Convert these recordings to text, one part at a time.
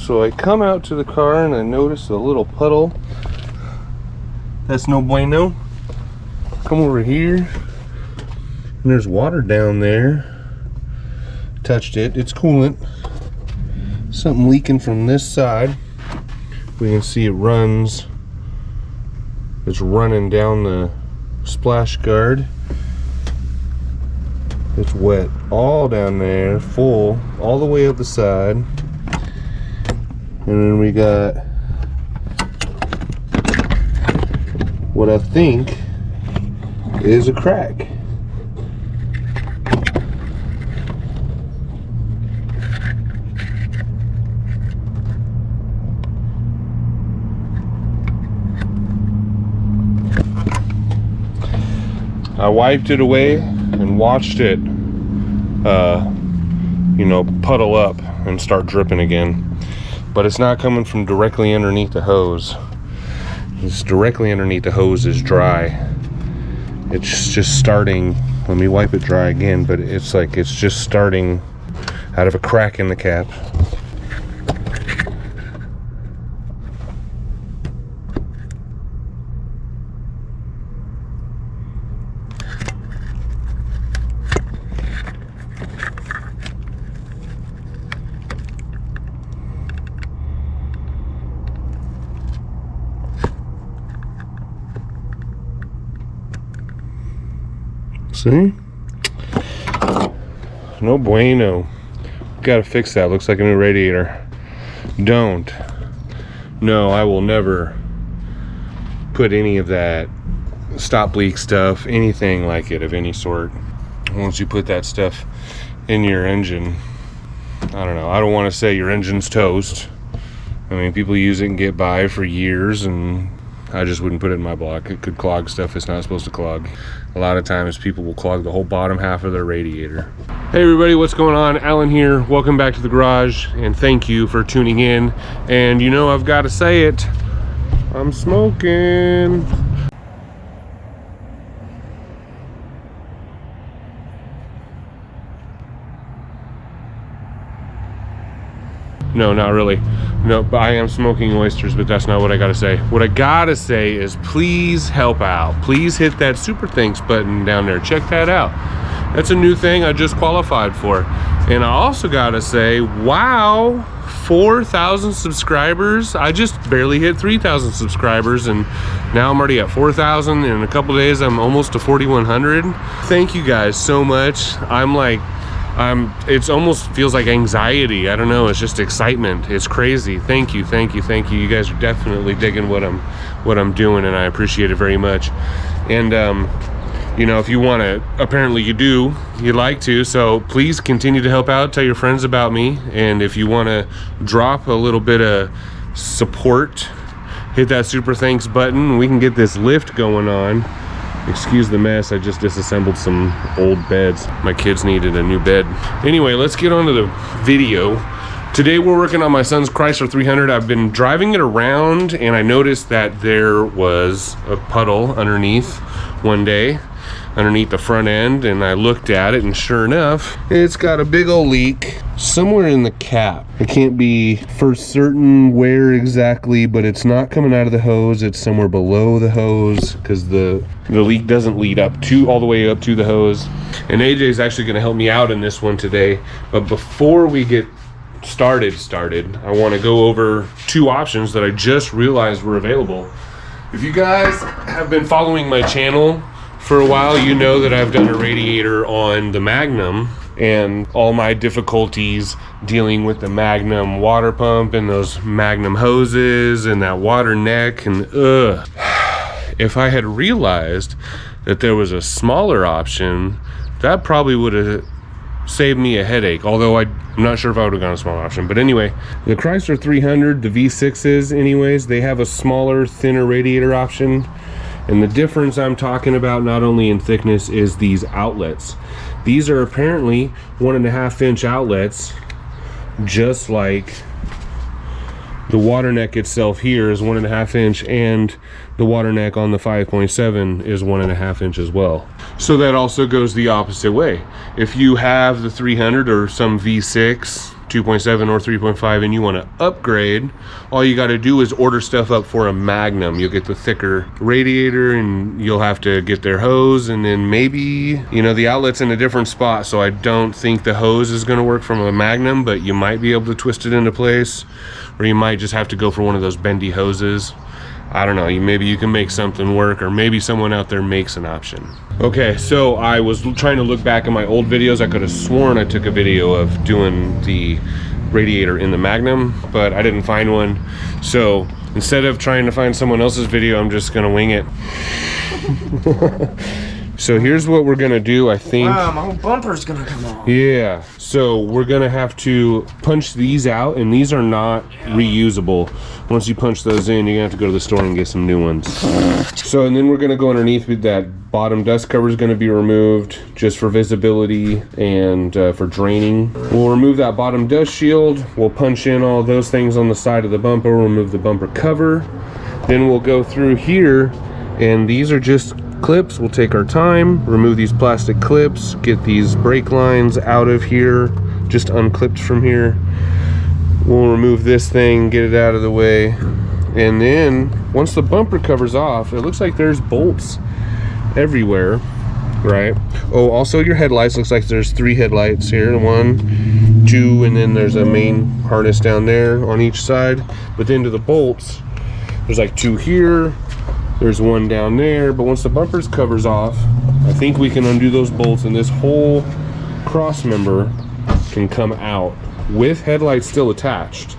So I come out to the car and I notice a little puddle. That's no bueno. Come over here and there's water down there. Touched it, it's coolant. Something leaking from this side. We can see it runs. It's running down the splash guard. It's wet all down there, full, all the way up the side. And then we got what I think is a crack. I wiped it away and watched it, you know, puddle up and start dripping again. But it's not coming from directly underneath the hose. It's directly underneath the hose is dry. It's just starting, let me wipe it dry again, but it's like it's just starting out of a crack in the cap. See? No bueno. Gotta fix that. Looks like a new radiator. Don't. No, I will never put any of that stop leak stuff, anything like it of any sort. Once you put that stuff in your engine, I don't know. I don't want to say your engine's toast. I mean, people use it and get by for years, and I just wouldn't put it in my block. It could clog stuff it's not supposed to clog. A lot of times people will clog the whole bottom half of their radiator. Hey everybody, what's going on? Alan here. Welcome back to the garage, and thank you for tuning in. And you know, I've got to say it, I'm smoking. No, not really. No, but I am smoking oysters, but that's not what I gotta say. What I gotta say is please help out. Please hit that super thanks button down there. Check that out. That's a new thing I just qualified for. And I also gotta say, wow, 4,000 subscribers. I just barely hit 3,000 subscribers, and now I'm already at 4,000. In a couple days, I'm almost to 4,100. Thank you guys so much. It's almost feels like anxiety. I don't know, it's just excitement. It's crazy. Thank you, thank you, thank you. You guys are definitely digging what I'm doing, and I appreciate it very much. And you know, if you want to, apparently you'd like to, so please continue to help out. Tell your friends about me, and if you want to drop a little bit of support, hit that super thanks button. We can get this lift going on. Excuse the mess, I just disassembled some old beds. My kids needed a new bed. Anyway, let's get on to the video. Today we're working on my son's Chrysler 300. I've been driving it around, and I noticed that there was a puddle underneath one day, underneath the front end, and I looked at it, and sure enough, it's got a big old leak somewhere in the cap. I can't be for certain where exactly, but it's not coming out of the hose. It's somewhere below the hose, because the leak doesn't lead up to all the way up to the hose. And AJ is actually going to help me out in this one today. But before we get started, I want to go over two options that I just realized were available. If you guys have been following my channel for a while, you know that I've done a radiator on the Magnum, and all my difficulties dealing with the Magnum water pump and those Magnum hoses and that water neck, and if I had realized that there was a smaller option, that probably would have saved me a headache, although I'm not sure if I would have gone a smaller option. But anyway, the Chrysler 300, the V6s anyways, they have a smaller, thinner radiator option. And the difference I'm talking about, not only in thickness, is these outlets. These are apparently 1.5-inch outlets, just like the water neck itself here is 1.5 inch, and the water neck on the 5.7 is 1.5 inch as well. So that also goes the opposite way. If you have the 300 or some V6 2.7 or 3.5 and you want to upgrade, all you got to do is order stuff up for a Magnum. You'll get the thicker radiator and you'll have to get their hose, and then maybe, you know, the outlet's in a different spot, so I don't think the hose is going to work from a Magnum, but you might be able to twist it into place, or you might just have to go for one of those bendy hoses. I don't know, maybe you can make something work, or maybe someone out there makes an option. Okay, so I was trying to look back at my old videos. I could have sworn I took a video of doing the radiator in the Magnum, but I didn't find one. So instead of trying to find someone else's video, I'm just gonna wing it. So here's what we're gonna do, I think. Wow, my whole bumper's gonna come off. Yeah, so we're gonna have to punch these out, and these are not reusable. Once you punch those in, you're gonna have to go to the store and get some new ones. So, and then we're gonna go underneath with that bottom dust cover is gonna be removed just for visibility and for draining. We'll remove that bottom dust shield. We'll punch in all those things on the side of the bumper, remove the bumper cover. Then we'll go through here, and these are just clips. We'll take our time, remove these plastic clips, get these brake lines out of here, just unclipped from here. We'll remove this thing, get it out of the way, and then once the bumper cover's off, it looks like there's bolts everywhere, right? Oh, also your headlights, looks like there's 3 headlights here, 1, 2, and then there's a main harness down there on each side. But then to the bolts, there's like 2 here, there's 1 down there. But once the bumper's covers off, I think we can undo those bolts, and this whole cross member can come out with headlights still attached.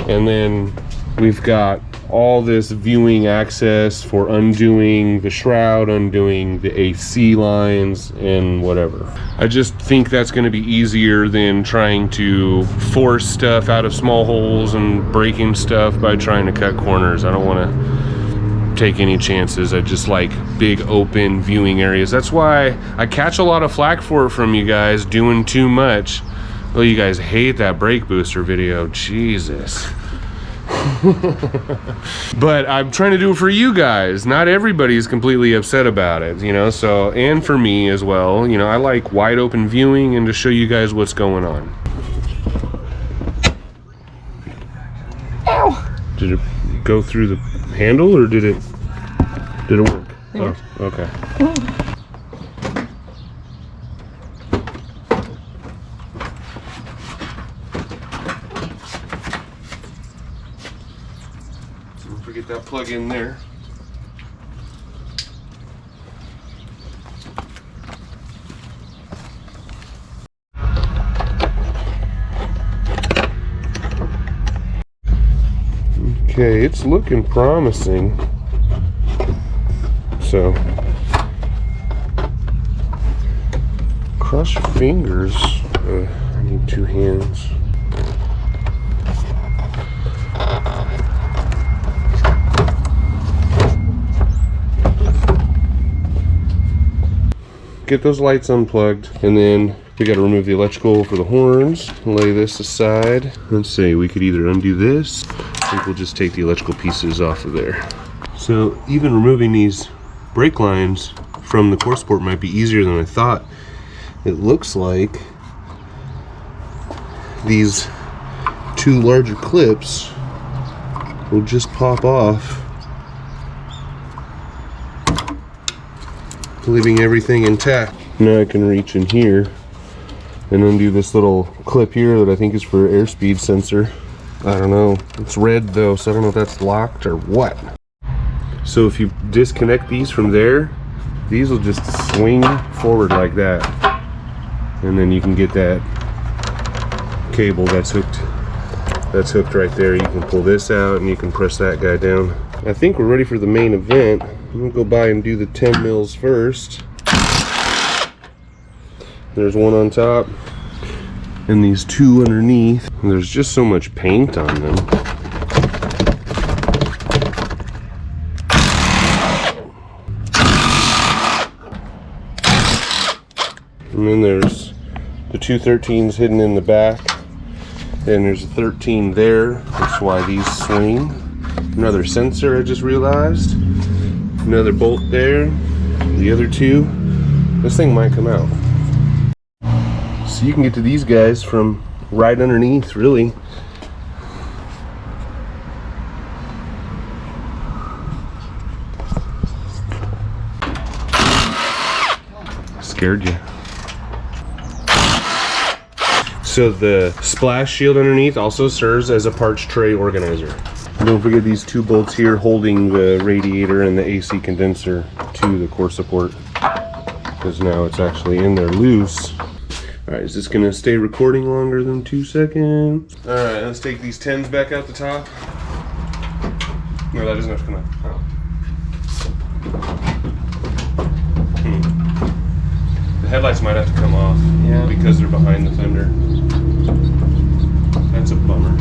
And then we've got all this viewing access for undoing the shroud, undoing the AC lines, and whatever. I just think that's going to be easier than trying to force stuff out of small holes and breaking stuff by trying to cut corners. I don't want to take any chances. I just like big open viewing areas. That's why I catch a lot of flack for it from you guys doing too much. Oh, you guys hate that brake booster video, Jesus. But I'm trying to do it for you guys. Not everybody's completely upset about it, you know, so, and for me as well, you know, I like wide open viewing and to show you guys what's going on. Ow! Did it go through the handle, or did it work? Yeah. Oh, okay. Get that plug in there. Okay, it's looking promising. So, cross your fingers. I need 2 hands. Get those lights unplugged, and then we got to remove the electrical for the horns. Lay this aside. Let's see, we could either undo this. I think we'll just take the electrical pieces off of there. So even removing these brake lines from the core support might be easier than I thought. It looks like these 2 larger clips will just pop off, leaving everything intact. Now I can reach in here and undo this little clip here that I think is for airspeed sensor. I don't know. It's red though, so I don't know if that's locked or what. So if you disconnect these from there, these will just swing forward like that. And then you can get that cable that's hooked right there. You can pull this out and you can press that guy down. I think we're ready for the main event. I'm gonna go by and do the 10 mils first. There's 1 on top and these 2 underneath. And there's just so much paint on them. And then there's the 2 13s hidden in the back. And there's a 13 there. That's why these swing. Another sensor, I just realized. Another bolt there. The other 2. This thing might come out. So you can get to these guys from right underneath, really. Scared you. So the splash shield underneath also serves as a parts tray organizer. Don't forget these 2 bolts here holding the radiator and the AC condenser to the core support, because now it's actually in there loose. All right, is this gonna stay recording longer than 2 seconds? All right, let's take these 10s back out the top. No, that doesn't have to come out. Oh. The headlights might have to come off, yeah, because they're behind the fender. That's a bummer.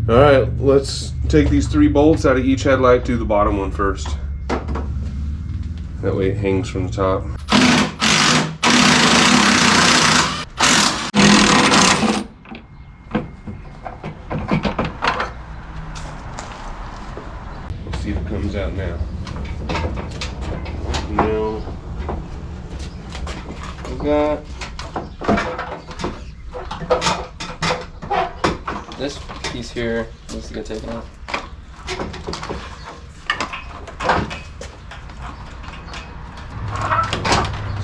All right, let's take these 3 bolts out of each headlight to the bottom one first. That way it hangs from the top. Let's see if it comes out now. No. We got this piece here needs to get taken out.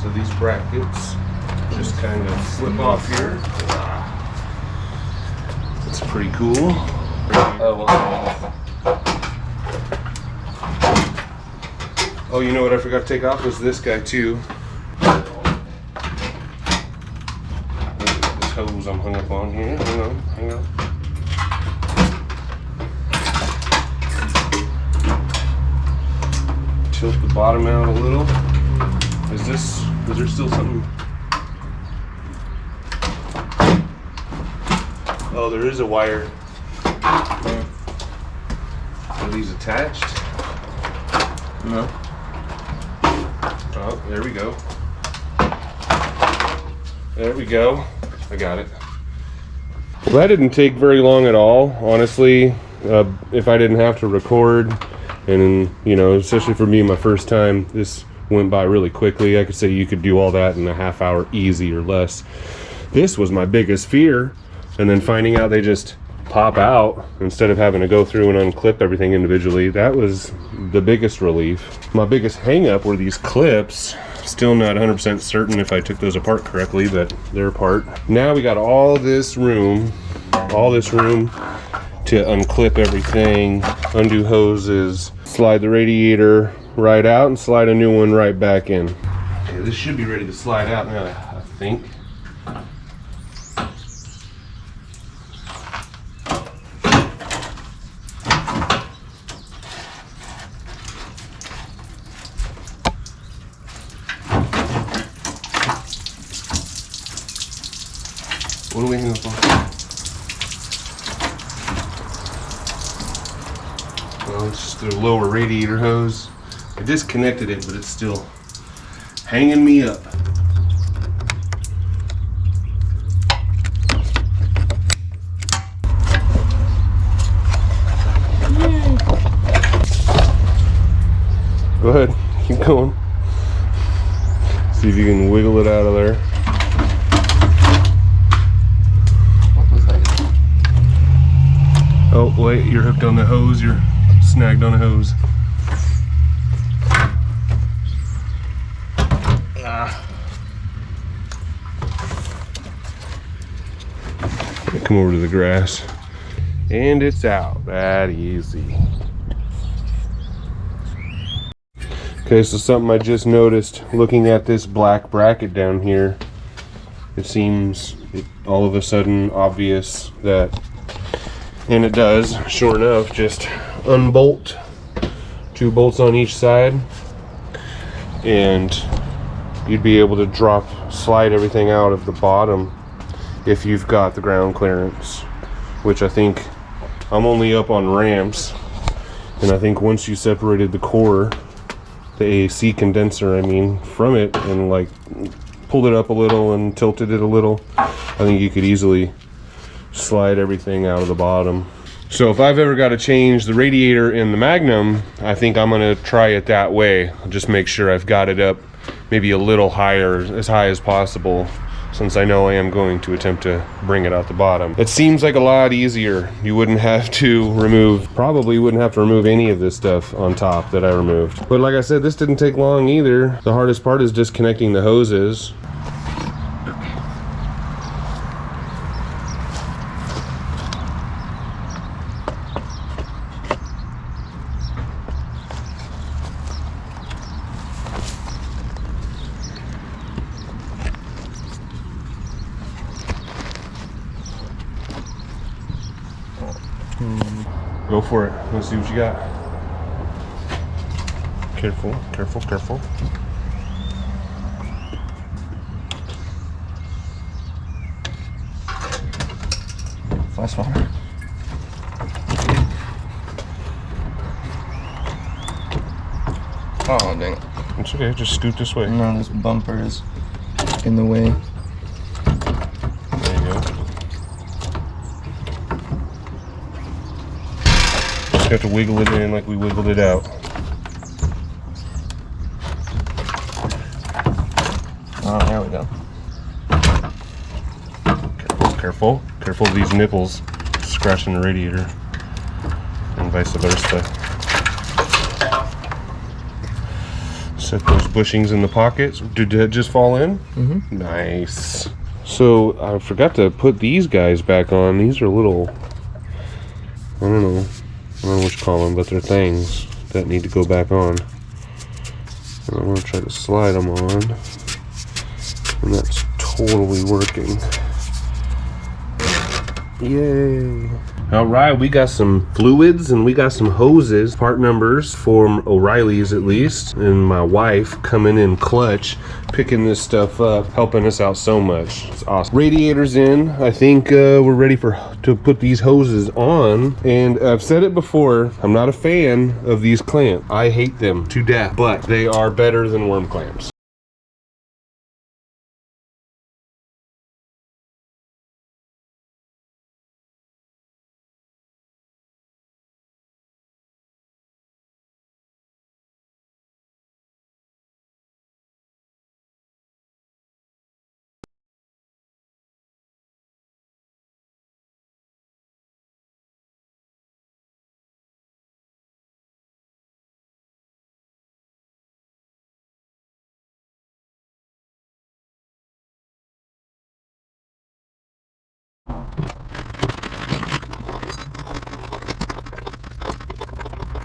So these brackets just kind of slip off here. That's pretty cool. Oh, well. Oh, you know what I forgot to take off was this guy too. This hose I'm hung up on here. Hang on. Tilt the bottom out a little. Was there still something? Oh, there is a wire. Are these attached? No. Oh, there we go. There we go. I got it. Well, that didn't take very long at all, honestly. If I didn't have to record, and you know, especially for me, my first time, this went by really quickly. I could say you could do all that in a half hour easy or less. This was my biggest fear, and then finding out they just pop out instead of having to go through and unclip everything individually, that was the biggest relief. My biggest hang up were these clips. Still not 100% certain if I took those apart correctly, but they're apart. Now we got all this room to unclip everything, undo hoses, slide the radiator right out, and slide a new one right back in. Okay, this should be ready to slide out now, I think. What do we hang up on? Well, it's just the lower radiator hose. I disconnected it, but it's still hanging me up. Go ahead, keep going. See if you can wiggle it out of there. Oh, wait, you're hooked on the hose. You're snagged on a hose. Come over to the grass. And it's out. That easy. Okay, so something I just noticed looking at this black bracket down here. It seems all of a sudden obvious that, and it does, sure enough, just unbolt 2 bolts on each side, and you'd be able to slide everything out of the bottom if you've got the ground clearance, which I think I'm only up on ramps, and I think once you separated the core, the AC condenser, I mean, from it, and like pulled it up a little and tilted it a little, I think you could easily slide everything out of the bottom. So if I've ever got to change the radiator in the Magnum, I think I'm going to try it that way. I'll just make sure I've got it up maybe a little higher, as high as possible, since I know I am going to attempt to bring it out the bottom. It seems like a lot easier. You wouldn't have to remove, probably wouldn't have to remove any of this stuff on top that I removed. But like I said, this didn't take long either. The hardest part is disconnecting the hoses. Go for it. Let's see what you got. Careful, careful, careful. Flash water. Oh, dang it. It's okay, just scoot this way. No, this bumper is in the way. There you go. Just have to wiggle it in like we wiggled it out. Oh, there we go. Careful, careful. Careful of these nipples scratching the radiator. And vice versa. Set those bushings in the pockets. Did that just fall in? Mm-hmm. Nice. So I forgot to put these guys back on. These are little, I don't know what you call them, but they're things that need to go back on. And I'm gonna try to slide them on, and that's totally working. Yay. All right, we got some fluids and we got some hoses, part numbers from O'Reilly's at least, and my wife coming in clutch, picking this stuff up, helping us out so much. It's awesome. Radiator's in. I think we're ready to put these hoses on, and I've said it before, I'm not a fan of these clamps. I hate them to death, but they are better than worm clamps.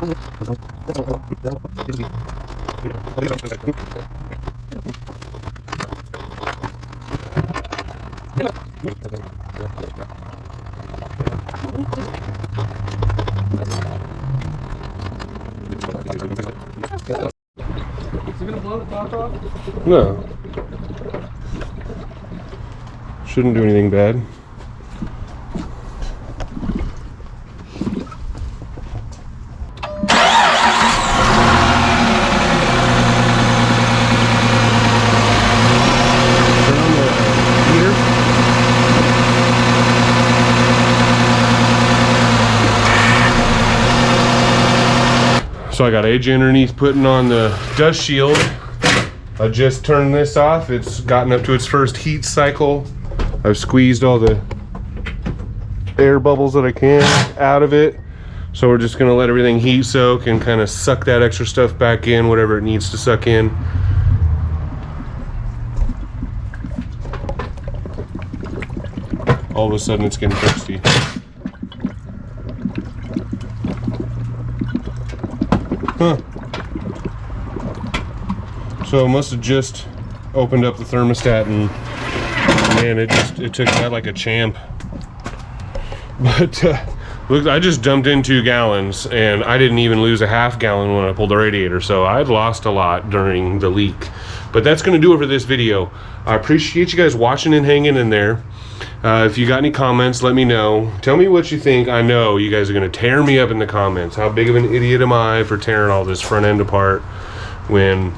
Is it gonna blow the top off? No. Shouldn't do anything bad. So I got AJ underneath putting on the dust shield. I just turned this off. It's gotten up to its first heat cycle. I've squeezed all the air bubbles that I can out of it. So we're just gonna let everything heat soak and kind of suck that extra stuff back in, whatever it needs to suck in. All of a sudden it's getting thirsty. Huh. So it must have just opened up the thermostat, and man, it took that like a champ. But look, I just dumped in 2 gallons and I didn't even lose a half gallon when I pulled the radiator, so I'd lost a lot during the leak. But that's gonna do it for this video. I appreciate you guys watching and hanging in there. If you got any comments, let me know. Tell me what you think. I know you guys are gonna tear me up in the comments. How big of an idiot am I for tearing all this front end apart when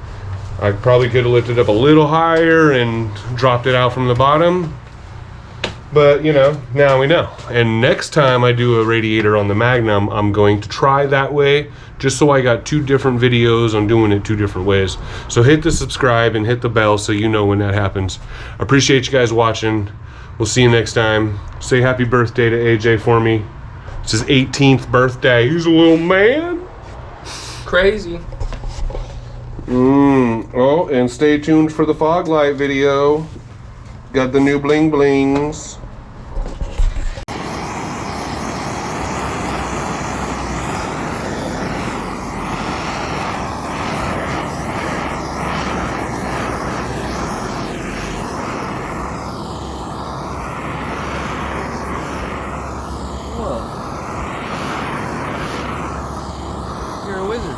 I probably could have lifted up a little higher and dropped it out from the bottom? But, you know, now we know. And next time I do a radiator on the Magnum, I'm going to try that way, just so I got 2 different videos on doing it 2 different ways. So hit the subscribe and hit the bell so you know when that happens. I appreciate you guys watching. We'll see you next time. Say happy birthday to AJ for me. It's his 18th birthday. He's a little man. Crazy. Oh, and stay tuned for the fog light video. Got the new bling blings. You're a wizard.